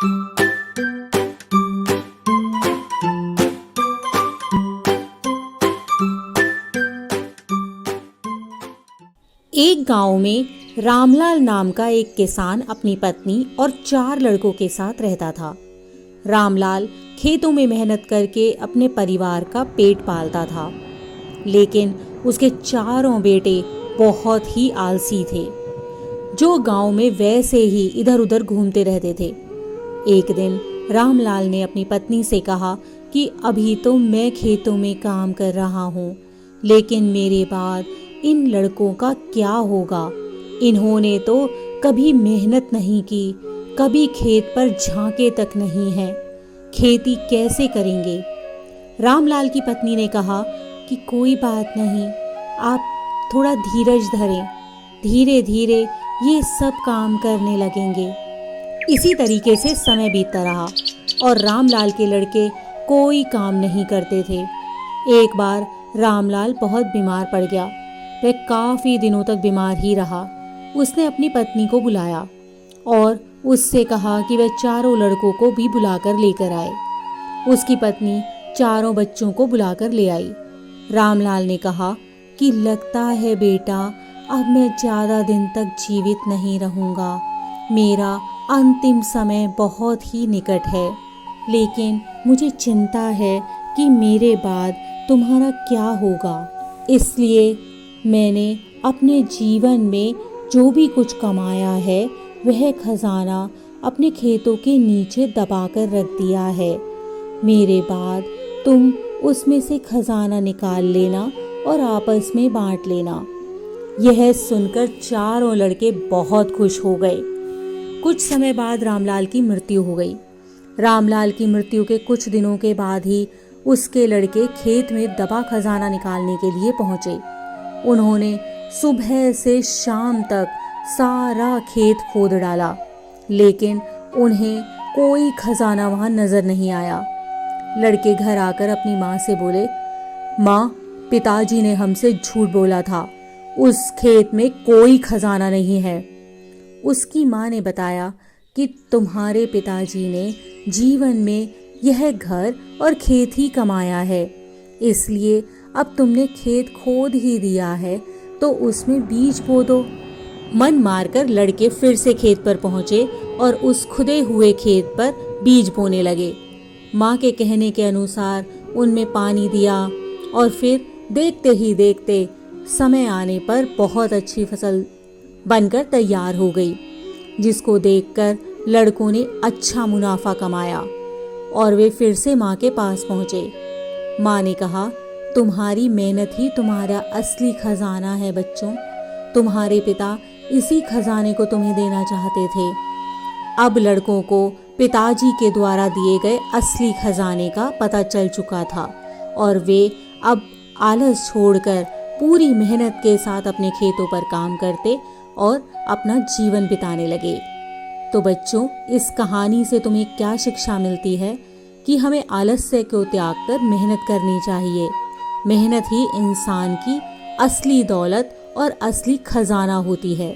एक गांव में रामलाल नाम का एक किसान अपनी पत्नी और 4 लड़कों के साथ रहता था। रामलाल खेतों में मेहनत करके अपने परिवार का पेट पालता था, लेकिन उसके चारों बेटे बहुत ही आलसी थे, जो गांव में वैसे ही इधर उधर घूमते रहते थे। एक दिन रामलाल ने अपनी पत्नी से कहा कि अभी तो मैं खेतों में काम कर रहा हूँ, लेकिन मेरे बाद इन लड़कों का क्या होगा? इन्होंने तो कभी मेहनत नहीं की, कभी खेत पर झांके तक नहीं हैं, खेती कैसे करेंगे? रामलाल की पत्नी ने कहा कि कोई बात नहीं, आप थोड़ा धीरज धरें, धीरे धीरे ये सब काम करने लगेंगे। इसी तरीके से समय बीतता रहा और रामलाल के लड़के कोई काम नहीं करते थे। एक बार रामलाल बहुत बीमार पड़ गया। वह काफी दिनों तक बीमार ही रहा। उसने अपनी पत्नी को बुलाया और उससे कहा कि वह चारों लड़कों को भी बुलाकर लेकर आए। उसकी पत्नी चारों बच्चों को बुलाकर ले आई। रामलाल ने कहा कि लगता है बेटा, अब मैं ज्यादा दिन तक जीवित नहीं रहूंगा। मेरा अंतिम समय बहुत ही निकट है, लेकिन मुझे चिंता है कि मेरे बाद तुम्हारा क्या होगा। इसलिए मैंने अपने जीवन में जो भी कुछ कमाया है, वह खजाना अपने खेतों के नीचे दबाकर रख दिया है। मेरे बाद तुम उसमें से खजाना निकाल लेना और आपस में बांट लेना। यह सुनकर चारों लड़के बहुत खुश हो गए। कुछ समय बाद रामलाल की मृत्यु हो गई। रामलाल की मृत्यु के कुछ दिनों के बाद ही उसके लड़के खेत में दबा खजाना निकालने के लिए पहुंचे। उन्होंने सुबह से शाम तक सारा खेत खोद डाला, लेकिन उन्हें कोई खजाना वहां नजर नहीं आया। लड़के घर आकर अपनी माँ से बोले, माँ, पिताजी ने हमसे झूठ बोला था, उस खेत में कोई खजाना नहीं है। उसकी माँ ने बताया कि तुम्हारे पिताजी ने जीवन में यह घर और खेत ही कमाया है, इसलिए अब तुमने खेत खोद ही दिया है तो उसमें बीज बो दो। मन मारकर लड़के फिर से खेत पर पहुंचे और उस खुदे हुए खेत पर बीज बोने लगे। माँ के कहने के अनुसार उनमें पानी दिया और फिर देखते ही देखते समय आने पर बहुत अच्छी फसल बनकर तैयार हो गई, जिसको देखकर लड़कों ने अच्छा मुनाफा कमाया और वे फिर से माँ के पास पहुंचे। माँ ने कहा, तुम्हारी मेहनत ही तुम्हारा असली खजाना है बच्चों। तुम्हारे पिता इसी खजाने को तुम्हें देना चाहते थे। अब लड़कों को पिताजी के द्वारा दिए गए असली खजाने का पता चल चुका था और वे अब आलस छोड़कर पूरी मेहनत के साथ अपने खेतों पर काम करते और अपना जीवन बिताने लगे। तो बच्चों, इस कहानी से तुम्हें क्या शिक्षा मिलती है कि हमें आलस्य को त्याग कर मेहनत करनी चाहिए। मेहनत ही इंसान की असली दौलत और असली खजाना होती है।